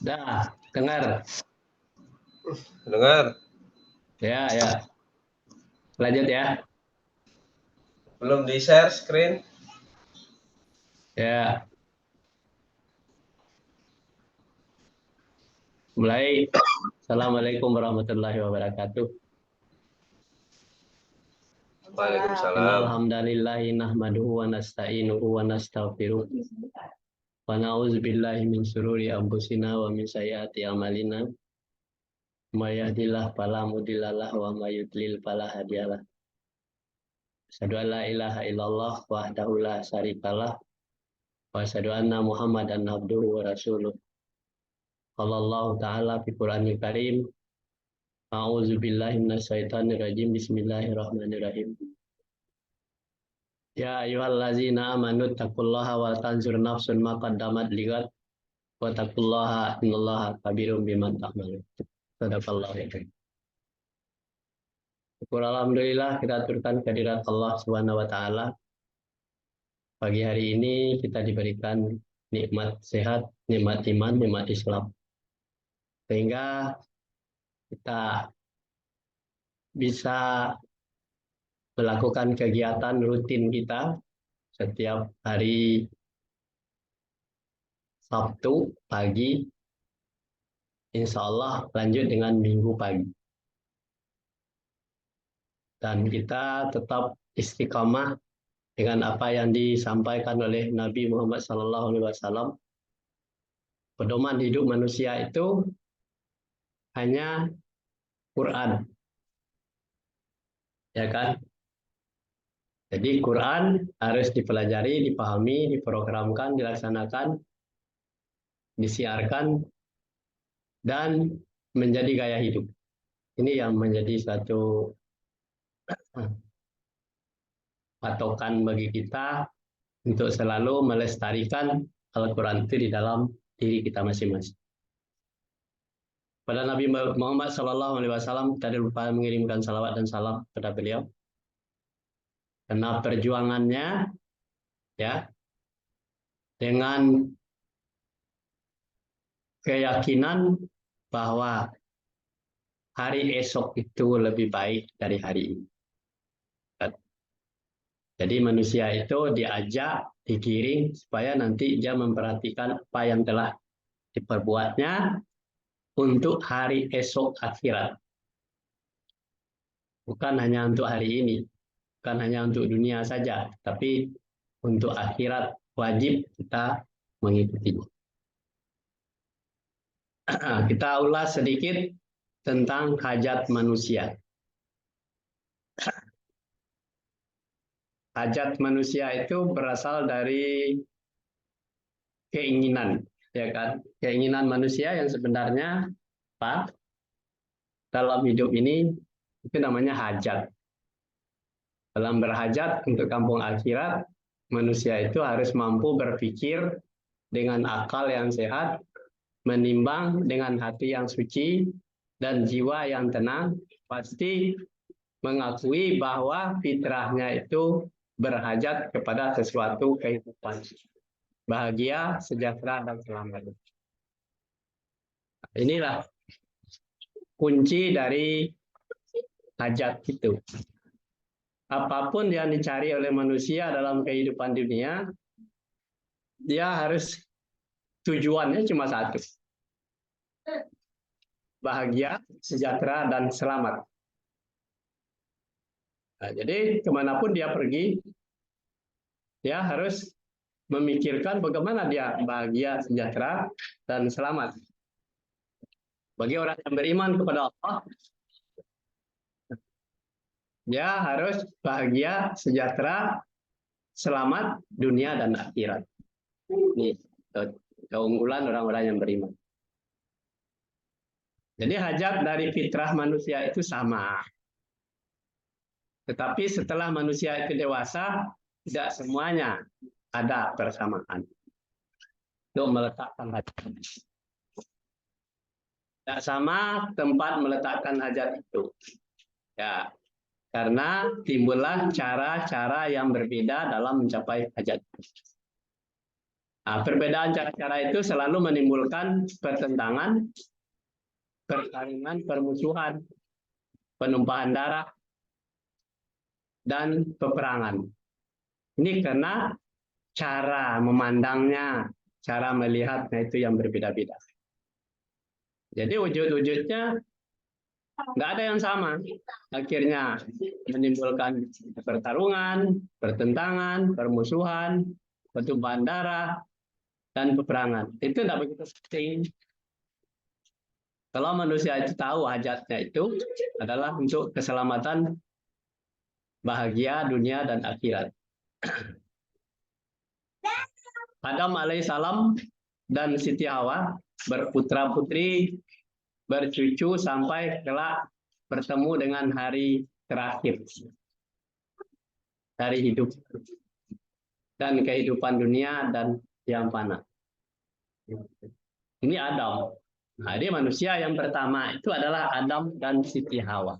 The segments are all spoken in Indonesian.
Dah, dengar. Dengar? Ya, ya. Lanjut ya. Belum di-share screen? Ya, mulai. Assalamualaikum warahmatullahi wabarakatuh. Innal Waalaikumsalam. hamdalillahi nahmaduhu wa nasta'inuhu wa nastaghfiruh. Wa na'udzubillahi min syururi anfusina wa min sayyiati a'malina. May yahdihillahu fala mudhillalah wa may yudlil fala hadiyalah. Asyhadu an la ilaha illallah wahdahu la syarikalah wa asyhadu anna Muhammadan abduhu wa rasuluh. Qala Allah ta'ala fi Qur'anil Karim. A'udzu billahi minasyaitonir rajim. Bismillahirrahmanirrahim. Ya ayyuhallazina amanu taqullaha wal tanzur nafsun ma qaddamat ligat wa taqullaha innallaha khabirum bima ta'malun. Sadaqallahu alazim. Syukur alhamdulillah kita aturkan kehadirat Allah Subhanahu wa taala. Pagi hari ini kita diberikan nikmat sehat, nikmat iman, nikmat Islam. Sehingga kita bisa melakukan kegiatan rutin kita setiap hari Sabtu pagi, insya Allah lanjut dengan Minggu pagi. Dan kita tetap istiqamah dengan apa yang disampaikan oleh Nabi Muhammad SAW. Pedoman hidup manusia itu hanya Quran, ya kan? Jadi Quran harus dipelajari, dipahami, diprogramkan, dilaksanakan, disiarkan, dan menjadi gaya hidup. Ini yang menjadi satu patokan bagi kita untuk selalu melestarikan Al-Quran itu di dalam diri kita masing-masing. Pada Nabi Muhammad SAW kita lupa mengirimkan salawat dan salam kepada beliau. Karena perjuangannya ya dengan keyakinan bahwa hari esok itu lebih baik dari hari ini. Jadi manusia itu diajak, digiring supaya nanti dia memperhatikan apa yang telah diperbuatnya untuk hari esok akhirat. Bukan hanya untuk hari ini, bukan hanya untuk dunia saja, tapi untuk akhirat wajib kita mengikutinya. Kita ulas sedikit tentang hajat manusia. Hajat manusia itu berasal dari keinginan, ya kan? Keinginan manusia yang sebenarnya apa? Dalam hidup ini itu namanya hajat. Dalam berhajat untuk kampung akhirat, manusia itu harus mampu berpikir dengan akal yang sehat, menimbang dengan hati yang suci dan jiwa yang tenang, pasti mengakui bahwa fitrahnya itu berhajat kepada sesuatu kehidupan bahagia, sejahtera, dan selamat. Inilah kunci dari hajat itu. Apapun yang dicari oleh manusia dalam kehidupan dunia, dia harus tujuannya cuma satu. Bahagia, sejahtera, dan selamat. Nah, jadi kemanapun dia pergi, dia harus memikirkan bagaimana dia bahagia, sejahtera, dan selamat. Bagi orang yang beriman kepada Allah, dia harus bahagia, sejahtera, selamat dunia dan akhirat. Ini keunggulan orang-orang yang beriman. Jadi hajat dari fitrah manusia itu sama. Tetapi setelah manusia itu dewasa, tidak semuanya ada persamaan. Untuk meletakkan hajat. Tidak sama tempat meletakkan hajat itu. Ya, karena timbullah cara-cara yang berbeda dalam mencapai hajat. Nah, perbedaan cara-cara itu selalu menimbulkan pertentangan, pertarungan, permusuhan, penumpahan darah, dan peperangan. Ini karena cara memandangnya, cara melihatnya itu yang berbeda-beda. Jadi wujud-wujudnya nggak ada yang sama. Akhirnya menimbulkan pertarungan, pertentangan, permusuhan, pertumpahan darah, dan peperangan. Itu tidak begitu penting. Kalau manusia itu tahu hajatnya itu adalah untuk keselamatan bahagia dunia dan akhirat. Adam alaihissalam dan Siti Hawa berputra-putri, bercucu sampai kelak bertemu dengan hari terakhir dari hidup dan kehidupan dunia dan yang fana. Ini Adam. Nah, dia manusia yang pertama itu adalah Adam dan Siti Hawa.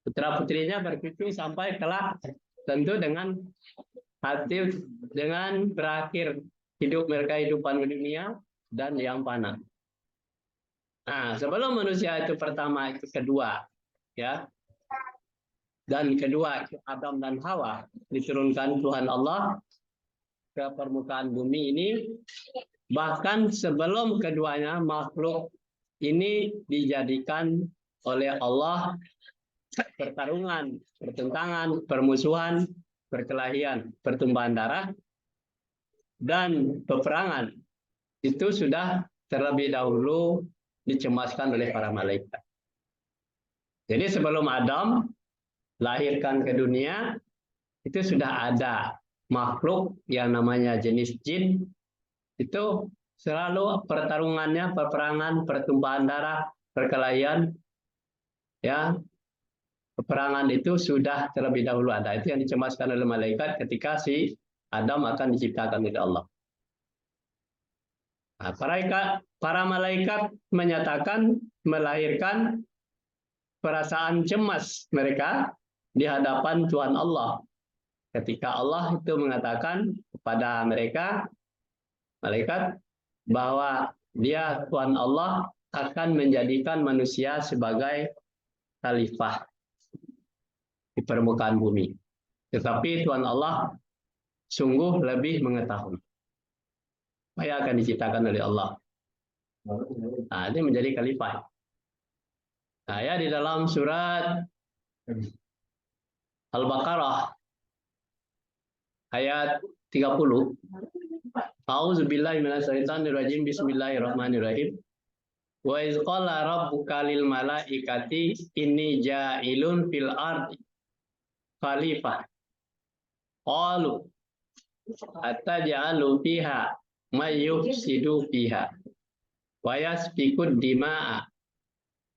Putra-putrinya bercucu sampai kelak tentu dengan hati dengan berakhir hidup mereka kehidupan dunia dan yang fana. Nah, sebelum manusia itu pertama itu kedua, ya. Dan kedua Adam dan Hawa diturunkan Tuhan Allah ke permukaan bumi ini. Bahkan sebelum keduanya makhluk ini dijadikan oleh Allah pertarungan, pertentangan, permusuhan, perkelahian, pertumpahan darah, dan peperangan itu sudah terlebih dahulu dicemaskan oleh para malaikat. Jadi sebelum Adam lahirkan ke dunia, itu sudah ada makhluk yang namanya jenis jin, itu selalu pertarungannya, peperangan, pertumpahan darah, perkelahian, ya, peperangan itu sudah terlebih dahulu ada. Itu yang dicemaskan oleh malaikat ketika si Adam akan diciptakan oleh Allah. Nah, para malaikat menyatakan melahirkan perasaan cemas mereka di hadapan Tuhan Allah. Ketika Allah itu mengatakan kepada mereka, malaikat, bahwa dia Tuhan Allah akan menjadikan manusia sebagai khalifah di permukaan bumi. Tetapi Tuhan Allah sungguh lebih mengetahui apa yang akan diciptakan oleh Allah. Nah, ini menjadi khalifah. Nah, ya di dalam surat Al-Baqarah ayat 30. A'udzubillahi minasyaitonirrajim. Bismillahirrahmanirrahim. Wa iz qala rabbuka lil malaikati inni ja'ilun fil ardi khalifah. Qalu ataj'alu fiha may yufsidu fiha wa yasfikud dima'a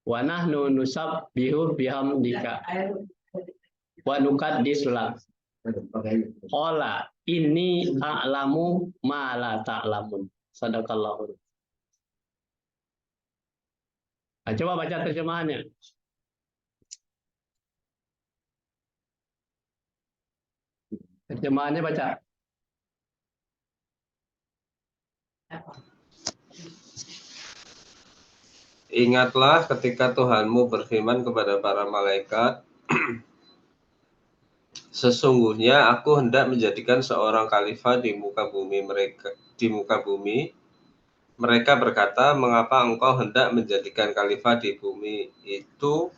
wa nahnu nusabbihu bihamdika wa nuqaddisu lak. Qala inni a'lamu ma la ta'lamun. Sadaqallahu. Nah, coba baca terjemahannya. Terjemahannya baca. Ingatlah ketika Tuhanmu berfirman kepada para malaikat, sesungguhnya aku hendak menjadikan seorang khalifah di muka bumi Mereka berkata, mengapa engkau hendak menjadikan khalifah di bumi? Itu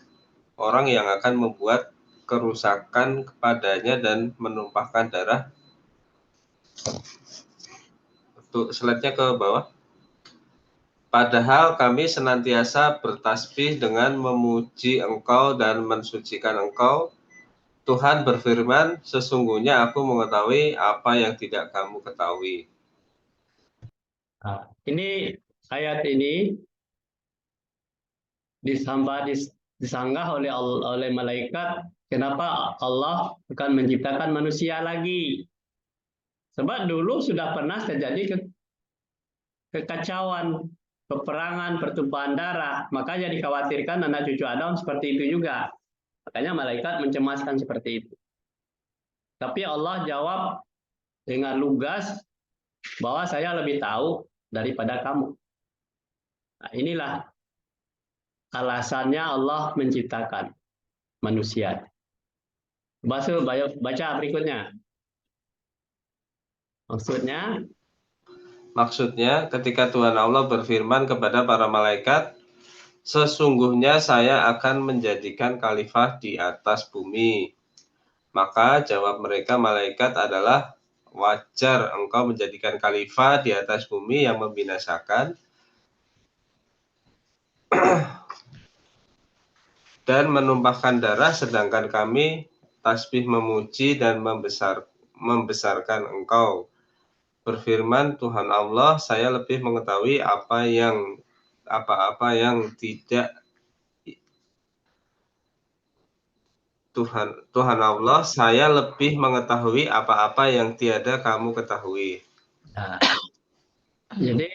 orang yang akan membuat kerusakan kepadanya dan menumpahkan darah. Slide-nya ke bawah. Padahal kami senantiasa bertasbih dengan memuji engkau dan mensucikan engkau. Tuhan berfirman, sesungguhnya aku mengetahui apa yang tidak kamu ketahui. Nah, ini ayat ini disanggah oleh malaikat. Kenapa Allah akan menciptakan manusia lagi? Sebab dulu sudah pernah terjadi kekacauan, peperangan, pertumpahan darah. Makanya dikhawatirkan anak cucu Adam seperti itu juga. Makanya malaikat mencemaskan seperti itu. Tapi Allah jawab dengan lugas, bahwa saya lebih tahu daripada kamu. Nah, inilah alasannya Allah menciptakan manusia. Baca berikutnya. Maksudnya, ketika Tuhan Allah berfirman kepada para malaikat, sesungguhnya saya akan menjadikan khalifah di atas bumi. Maka jawab mereka malaikat adalah, wajar engkau menjadikan khalifah di atas bumi yang membinasakan dan menumpahkan darah, sedangkan kami tasbih memuji dan membesarkan engkau. Berfirman Tuhan Allah, saya lebih mengetahui apa-apa yang tidak Tuhan Allah, saya lebih mengetahui apa-apa yang tiada kamu ketahui. Nah, jadi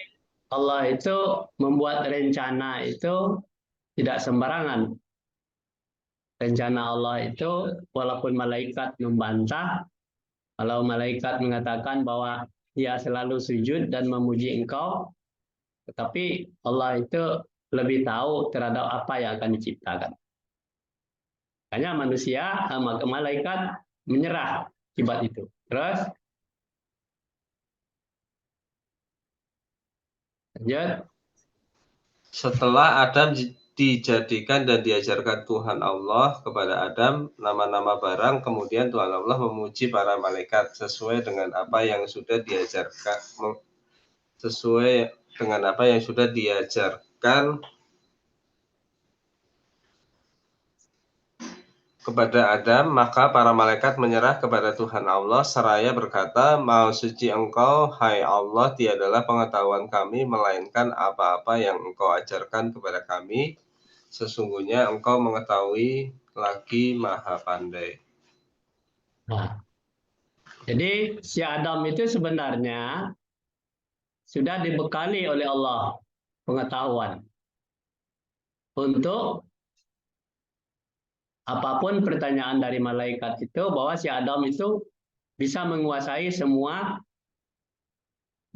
Allah itu membuat rencana itu tidak sembarangan. Rencana Allah itu walaupun malaikat membantah, kalau malaikat mengatakan bahwa dia selalu sujud dan memuji engkau, tetapi Allah itu lebih tahu terhadap apa yang akan diciptakan. Hanya manusia, malaikat menyerah akibat itu. Terus, lanjut. Setelah Adam dijadikan dan diajarkan Tuhan Allah kepada Adam nama-nama barang, kemudian Tuhan Allah memuji para malaikat sesuai dengan apa yang sudah diajarkan kepada Adam. Maka para malaikat menyerah kepada Tuhan Allah seraya berkata, Maha suci engkau, hai Allah, tiadalah pengetahuan kami melainkan apa-apa yang engkau ajarkan kepada kami. Sesungguhnya engkau mengetahui lagi maha pandai. Nah, jadi si Adam itu sebenarnya sudah dibekali oleh Allah pengetahuan untuk apapun pertanyaan dari malaikat itu, bahwa si Adam itu bisa menguasai semua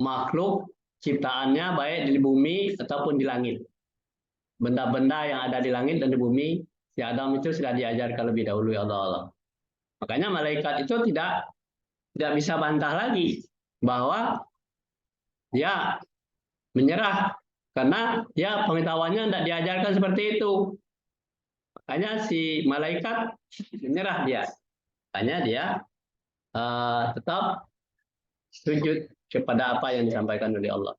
makhluk ciptaannya baik di bumi ataupun di langit. Benda-benda yang ada di langit dan di bumi, si Adam itu sudah diajarkan lebih dahulu oleh Allah. Makanya malaikat itu tidak bisa bantah lagi bahwa dia menyerah karena dia pengetahuannya tidak diajarkan seperti itu. Makanya si malaikat menyerah dia. Makanya dia tetap sujud kepada apa yang disampaikan oleh Allah.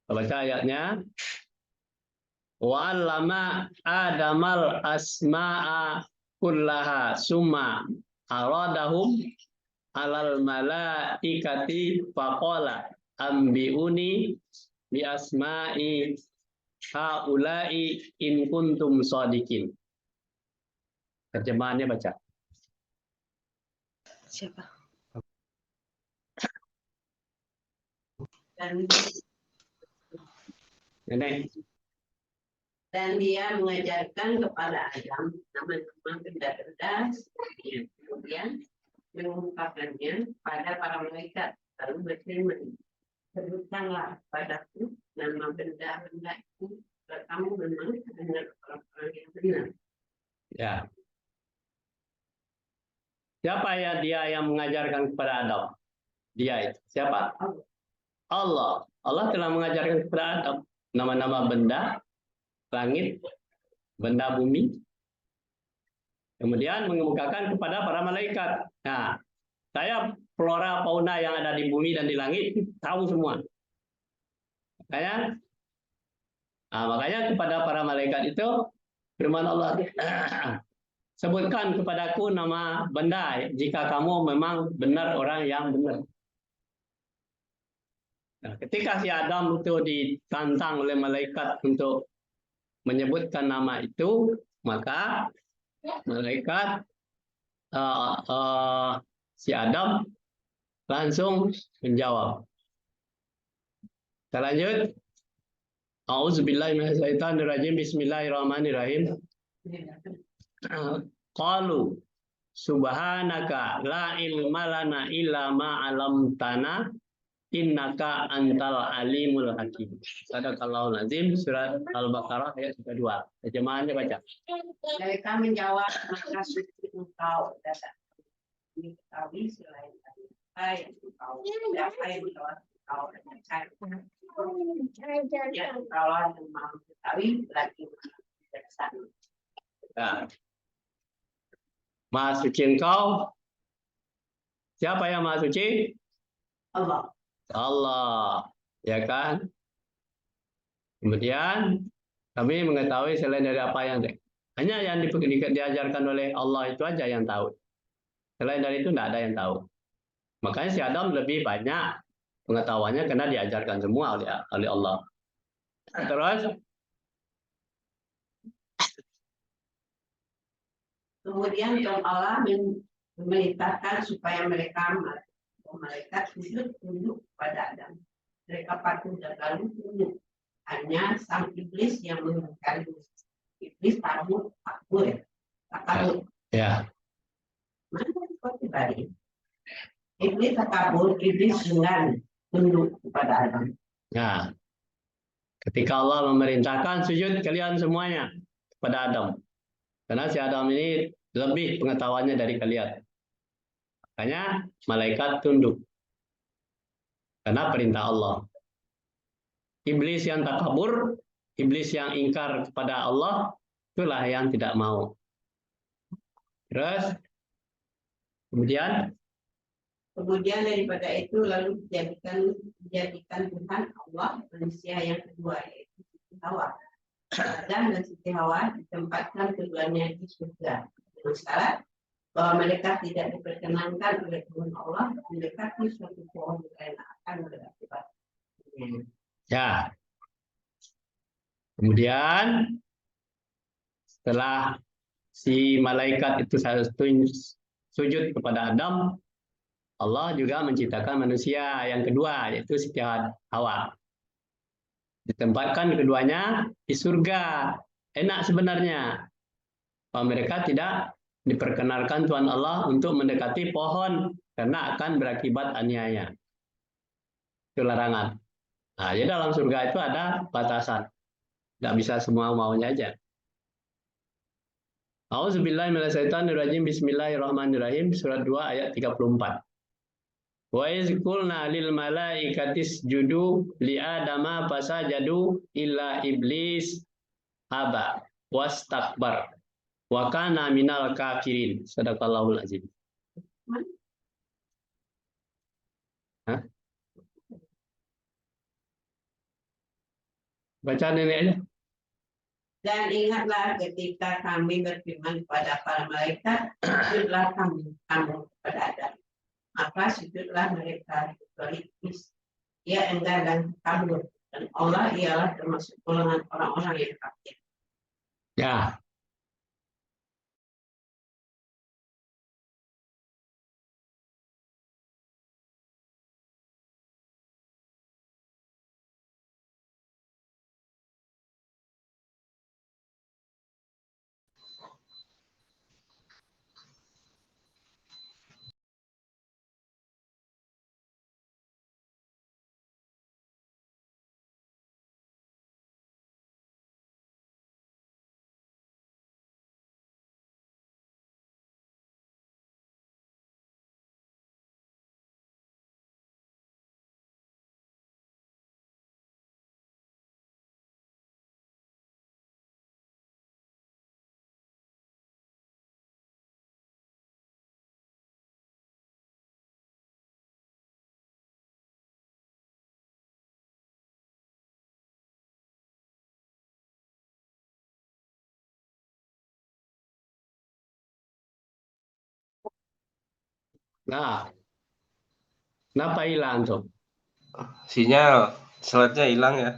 Baca ayatnya. Wa 'allama Adamal asma'a kullaha summa aradahum alal malaikati faqala ambiuni bi asma'i haula'i in kuntum shadiqin. Terjemahannya baca. Siapa? Dan Nenek. Dan dia mengajarkan kepada Adam nama-nama benda-benda, kemudian mengungkapkannya pada para malaikat, lalu berfirman, sebutkanlah padaku nama benda-benda itu, kamu memang adalah orang-orang yang benar. Ya. Siapa ya dia yang mengajarkan kepada Adam? Dia itu. Siapa? Allah. Allah telah mengajarkan kepada Adam nama-nama benda, langit, benda bumi. Kemudian mengemukakan kepada para malaikat. Nah, saya flora fauna yang ada di bumi dan di langit tahu semua. Makanya kepada para malaikat itu firman Allah, sebutkan kepadaku nama benda jika kamu memang benar orang yang benar. Nah, ketika si Adam itu ditantang oleh malaikat untuk menyebutkan nama itu, maka malaikat si Adam langsung menjawab. Kita lanjut. A'udzubillahiminasyaitonirrajim. Bismillahirrahmanirrahim. Qalu subhanaka la ilma lana illa ma 'allamtana innaka antal alimul hakim. Sadaqallahul azim, surat Al-Baqarah ayat 32. Terjemahannya baca. Mereka menjawab, maka suci engkau datang. Diketahui selain apa yang engkau siapa yang telah engkau kerjakan. Ya, kalau yang mau mengetahui lagi bijaksana. Nah, Maha suci engkau. Siapa yang maha suci? Allah. Allah, ya kan? Kemudian kami mengetahui selain dari apa yang hanya yang diajarkan oleh Allah itu aja yang tahu. Selain dari itu tidak ada yang tahu. Makanya si Adam lebih banyak pengetahuannya karena diajarkan semua oleh Allah. Terus Kemudian Tuhan Allah memerintahkan supaya malaikat sujud tunduk pada Adam. Mereka patuh dan lalu tunduk. Hanya sang iblis yang mengingkari. Iblis takut. ya, Mana seperti tadi? Iblis takabur, iblis dengan tunduk kepada Adam. nah, ketika Allah memerintahkan sujud kalian semuanya kepada Adam. Karena si Adam ini lebih pengetahuannya dari kalian. Makanya malaikat tunduk. Karena perintah Allah. Iblis yang takabur, iblis yang ingkar kepada Allah, itulah yang tidak mau. Terus, kemudian Daripada itu lalu dijadikan Tuhan Allah manusia yang kedua, yaitu Siti Hawa. Adam dan Siti Hawa ditempatkan keduanya di surga. Dengan syarat bahwa mereka tidak diperkenankan oleh Tuhan Allah mendekati suatu pohon karena akan berakibat. ya. Kemudian setelah si malaikat itu sujud kepada Adam, Allah juga menciptakan manusia yang kedua, yaitu Siti Hawa. Ditempatkan keduanya di surga. Enak sebenarnya. Bahwa mereka tidak diperkenalkan Tuhan Allah untuk mendekati pohon karena akan berakibat aniaya. Itu larangan. Nah, jadi dalam surga itu ada batasan. Tidak bisa semua maunya aja. Auzubillahiminasyaitonirrajim. Bismillahirrahmanirrahim. Surat 2 ayat 34. Wa iz qulna lil malaikati isjudu li adama fasajadu illa iblis aba wastakbar wa kana minal kafirin. Sadaqallahul azim. Hah? Baca nenek aja. Dan ingatlah ketika kami berfirman kepada para malaikat, sujudlah kamu kepada Adam. Maka sujudlah mereka kecuali iblis. Ia enggan dan kabur. Dan Allah ialah termasuk golongan orang-orang yang kafir. Ya. Nah, kenapa hilang tuh? Sinyal, slide-nya hilang ya.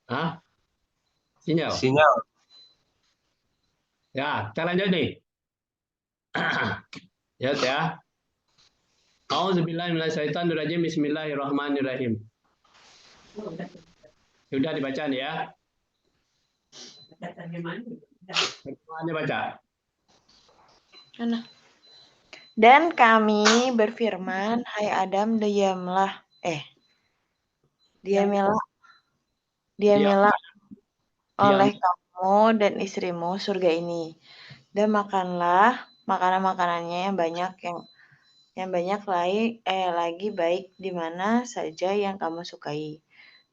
Hah? Sinyal? Sinyal. Ya, kita lanjut nih. Ya. Auzubillahiminasyaitonirrajim. Bismillahirrahmanirrahim. Sudah dibaca nih ya. Semuanya baca. Mana? Dan kami berfirman, hai Adam, diamilah Diam. oleh kamu dan istrimu surga ini, dan makanlah makanan-makanannya yang banyak lagi baik di mana saja yang kamu sukai.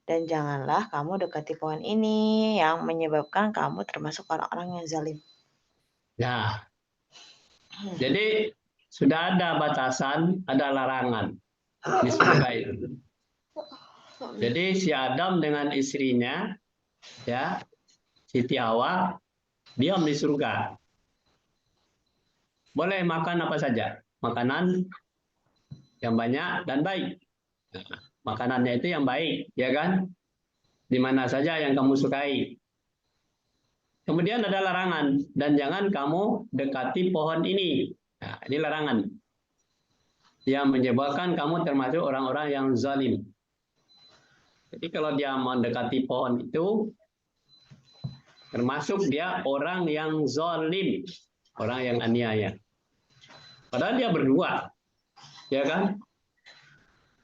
Dan janganlah kamu dekati pohon ini yang menyebabkan kamu termasuk orang-orang yang zalim. Nah, jadi sudah ada batasan, ada larangan di surga itu. Jadi si Adam dengan istrinya, ya, Siti Hawa, diam di surga. Boleh makan apa saja, makanan yang banyak dan baik. Nah, makanannya itu yang baik, ya kan? Di mana saja yang kamu sukai. Kemudian ada larangan, dan jangan kamu dekati pohon ini. Nah, ini larangan. Yang menyebabkan kamu termasuk orang-orang yang zalim. Jadi kalau dia mendekati pohon itu, termasuk dia orang yang zalim, orang yang aniaya. Padahal dia berdua, ya kan?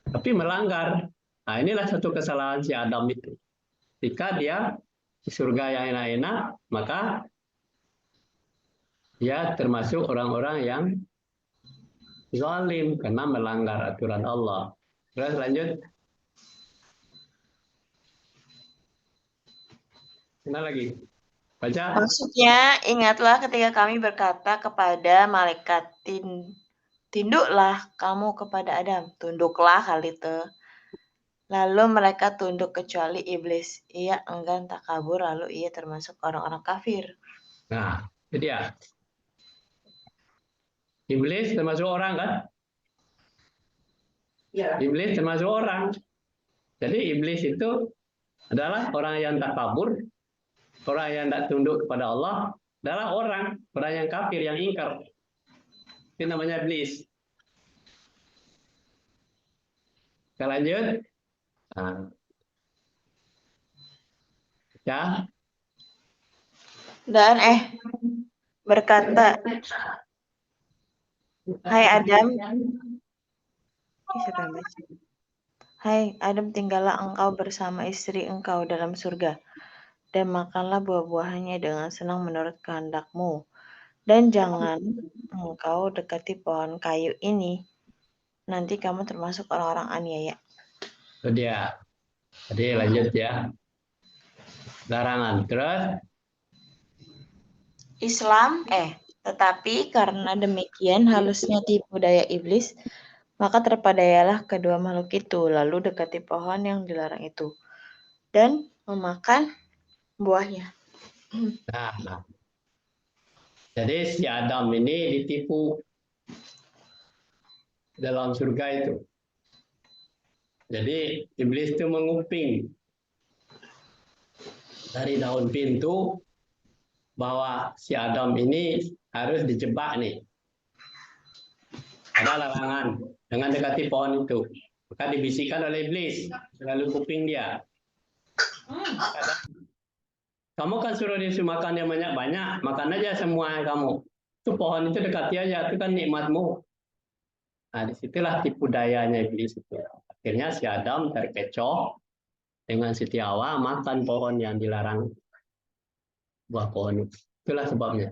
Tapi melanggar. Nah, inilah satu kesalahan si Adam itu. Ketika dia di surga yang enak-enak, maka dia termasuk orang-orang yang zalim karena melanggar aturan Allah. Terus lanjut. Mana lagi? Baca. Maksudnya, ingatlah ketika kami berkata kepada malaikat, tunduklah kamu kepada Adam. Tunduklah kali itu. Lalu mereka tunduk kecuali iblis. Ia enggan tak kabur, lalu ia termasuk orang-orang kafir. Nah, itu dia. Iblis termasuk orang kan? Ya. Iblis termasuk orang. Jadi iblis itu adalah orang yang tak kabur, orang yang tak tunduk kepada Allah, adalah orang yang kafir, yang ingkar. Itu namanya iblis. Kita lanjut. Nah, ya. Dan berkata, hai Adam, hai Adam, tinggallah engkau bersama istri engkau dalam surga, dan makanlah buah-buahannya dengan senang menurut kehendakmu. Dan jangan engkau dekati pohon kayu ini, nanti kamu termasuk orang-orang aniaya. Itu dia. Jadi lanjut ya. Larangan. Terus Islam, tetapi karena demikian halusnya tipu daya iblis, maka terpadayalah kedua makhluk itu, lalu dekati pohon yang dilarang itu, dan memakan buahnya. nah. Jadi si Adam ini ditipu dalam surga itu. Jadi iblis itu menguping dari daun pintu bahwa si Adam ini harus dijebak nih. Ada larangan dengan dekati pohon itu. Maka dibisikkan oleh iblis melalui kuping dia. Kamu kan suruh dia makan yang banyak-banyak, makan aja semua kamu. Itu pohon itu dekati aja, itu kan nikmatmu. Nah, disitulah tipu dayanya iblis itu. Akhirnya si Adam terkecoh dengan Siti Hawa makan pohon yang dilarang, buah pohon itu. Itulah sebabnya.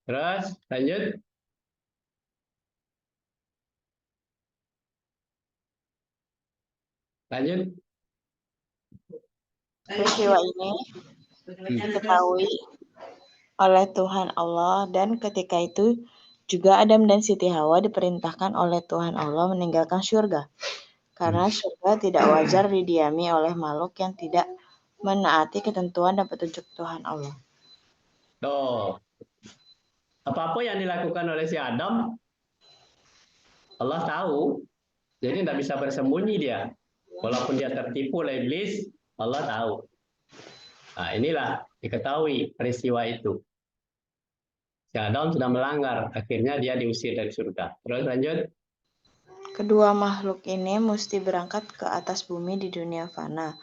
Terus lanjut. Lanjut. Peristiwa ini diketahui oleh Tuhan Allah, dan ketika itu juga Adam dan Siti Hawa diperintahkan oleh Tuhan Allah meninggalkan surga, karena surga tidak wajar didiami oleh makhluk yang tidak menaati ketentuan dan petunjuk Tuhan Allah. Tuh. Apa-apa yang dilakukan oleh si Adam, Allah tahu. Jadi tidak bisa bersembunyi dia. Walaupun dia tertipu oleh iblis, Allah tahu. Nah, inilah diketahui peristiwa itu. Si Adam sudah melanggar, akhirnya dia diusir dari surga. Terus lanjut. Kedua makhluk ini mesti berangkat ke atas bumi di dunia fana.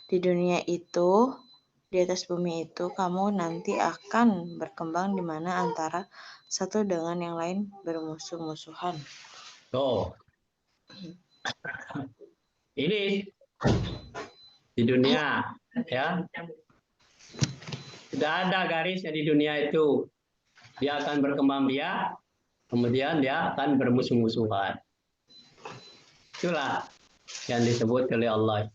Di dunia itu Di atas bumi itu kamu nanti akan berkembang di mana antara satu dengan yang lain bermusuh-musuhan. Tuh, ini di dunia, ya. Tidak ada garisnya di dunia itu. Dia akan berkembang biak, kemudian dia akan bermusuh-musuhan. Itulah yang disebut oleh Allah.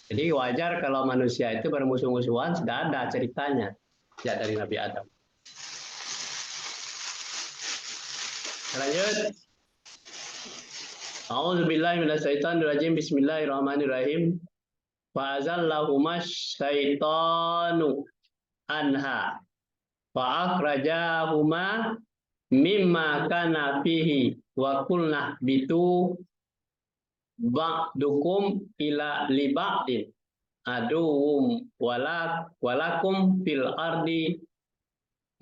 Jadi wajar kalau manusia itu bermusuh-musuhan, sudah ada ceritanya sejak dari Nabi Adam. Lanjut. A'udzubillahi minasyaitonirrajim. Bismillahirrahmanirrahim. Fa azallahumash syaitanu anha fa akhrajahuma mimma kana fihi wa qulna bitu ba'dukum ila li ba'din aduwwum walakum fil ardi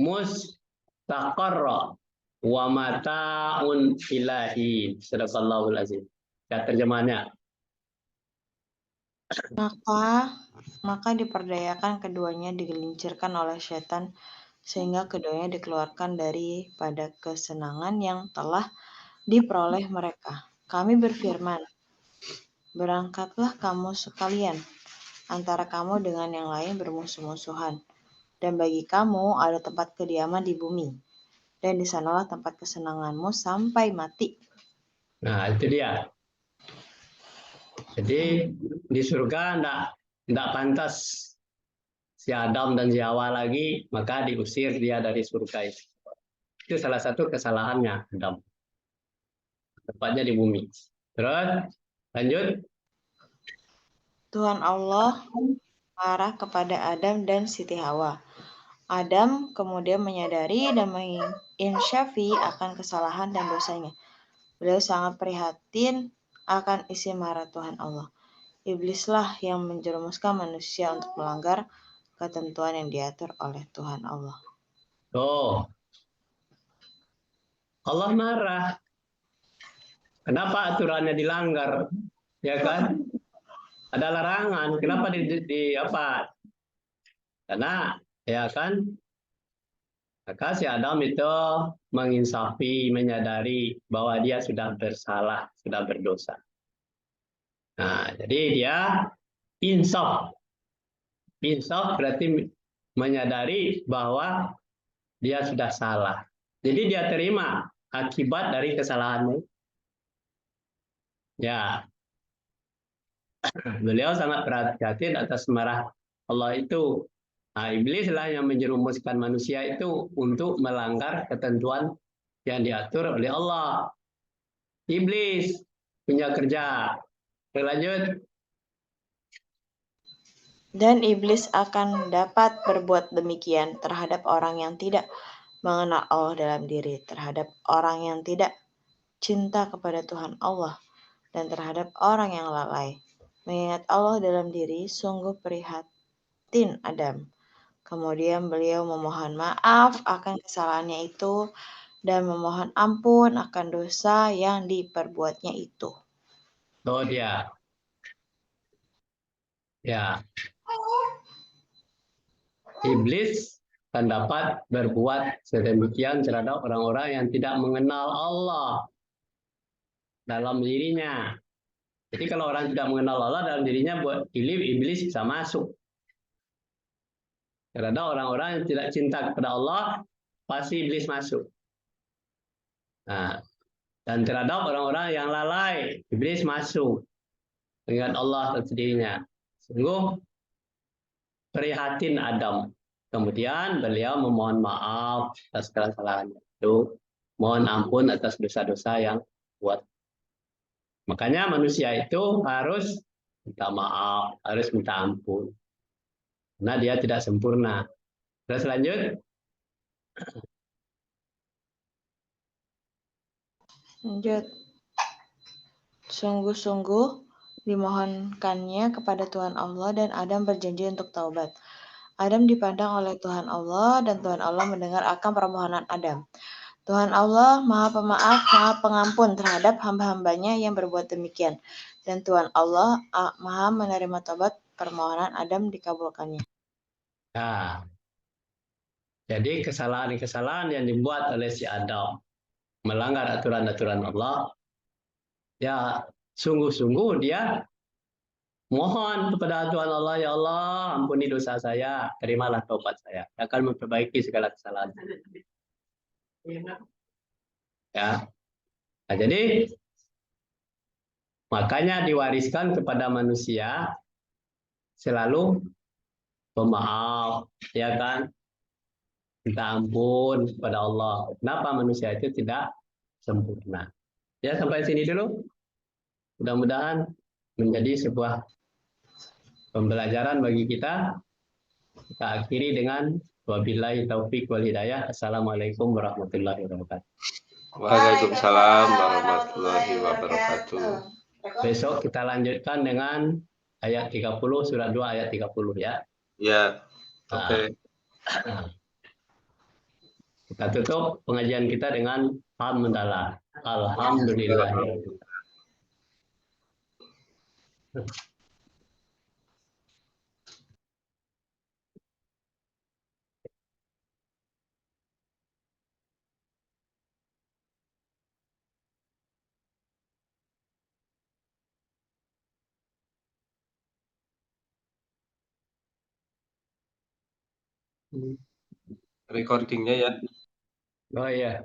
mustaqarra wa mata'un ilahi. Sadaqallahul azim. Ya, terjemahannya. Maka diperdayakan keduanya digelincirkan oleh setan sehingga keduanya dikeluarkan daripada kesenangan yang telah diperoleh mereka. Kami berfirman, berangkatlah kamu sekalian, antara kamu dengan yang lain bermusuh-musuhan, dan bagi kamu ada tempat kediaman di bumi, dan di sanalah tempat kesenanganmu sampai mati. Nah, itu dia. Jadi di surga enggak pantas si Adam dan si Hawa lagi, maka diusir dia dari surga itu. Itu salah satu kesalahannya Adam. Tempatnya di bumi. Terus lanjut. Tuhan Allah marah kepada Adam dan Siti Hawa. Adam kemudian menyadari dan menginsyafi akan kesalahan dan dosanya. Beliau sangat prihatin akan isi marah Tuhan Allah. Iblislah yang menjerumuskan manusia untuk melanggar ketentuan yang diatur oleh Tuhan Allah. Tuh. Allah marah. Kenapa aturannya dilanggar? Ya kan? Ada larangan. Kenapa di apa? Karena ya kan? Maka si Adam itu menginsafi, menyadari bahwa dia sudah bersalah, sudah berdosa. Nah, jadi dia insaf. Insaf berarti menyadari bahwa dia sudah salah. Jadi dia terima akibat dari kesalahannya. Ya, beliau sangat perhatian atas marah Allah itu. Nah, iblis lah yang menjerumuskan manusia itu untuk melanggar ketentuan yang diatur oleh Allah. Iblis punya kerja. Lanjut. Dan iblis akan dapat berbuat demikian terhadap orang yang tidak mengenal Allah dalam diri, terhadap orang yang tidak cinta kepada Tuhan Allah, dan terhadap orang yang lalai. Mengingat Allah dalam diri, sungguh prihatin Adam. Kemudian beliau memohon maaf akan kesalahannya itu dan memohon ampun akan dosa yang diperbuatnya itu. Oh dia. Ya. Iblis akan dapat berbuat sedemikian terhadap orang-orang yang tidak mengenal Allah dalam dirinya. Jadi kalau orang tidak mengenal Allah dalam dirinya, buat iblis bisa masuk. Karena orang-orang yang tidak cinta kepada Allah, pasti iblis masuk. Nah, dan terhadap orang-orang yang lalai, iblis masuk dengan Allah dalam dirinya. Sungguh prihatin Adam. Kemudian beliau memohon maaf atas kesalahannya itu, mohon ampun atas dosa-dosa yang buat. Makanya manusia itu harus minta maaf, harus minta ampun. Karena dia tidak sempurna. Terus lanjut. Lanjut. Sungguh-sungguh dimohonkannya kepada Tuhan Allah dan Adam berjanji untuk taubat. Adam dipandang oleh Tuhan Allah dan Tuhan Allah mendengar akan permohonan Adam. Tuhan Allah Maha Pemaaf, Maha Pengampun terhadap hamba-hambanya yang berbuat demikian. Dan Tuhan Allah Maha menerima taubat permohonan Adam dikabulkannya. Nah, jadi kesalahan-kesalahan yang dibuat oleh si Adam melanggar aturan-aturan Allah, ya sungguh-sungguh dia mohon kepada Tuhan Allah, ya Allah, ampuni dosa saya, terimalah taubat saya, akan memperbaiki segala kesalahan. Ya, nah, jadi makanya diwariskan kepada manusia selalu pemaaf, ya kan, minta ampun kepada Allah. Kenapa manusia itu tidak sempurna? Ya, sampai sini dulu. Mudah-mudahan menjadi sebuah pembelajaran bagi kita. Kita akhiri dengan wabillahi taufik wal hidayah. Assalamualaikum warahmatullahi wabarakatuh. Waalaikumsalam warahmatullahi wabarakatuh. Besok kita lanjutkan dengan ayat 30, surat 2 ayat 30 ya. Ya, Nah, oke. kita tutup pengajian kita dengan hamdalah. Alhamdulillah. Recordingnya ya. Oh iya.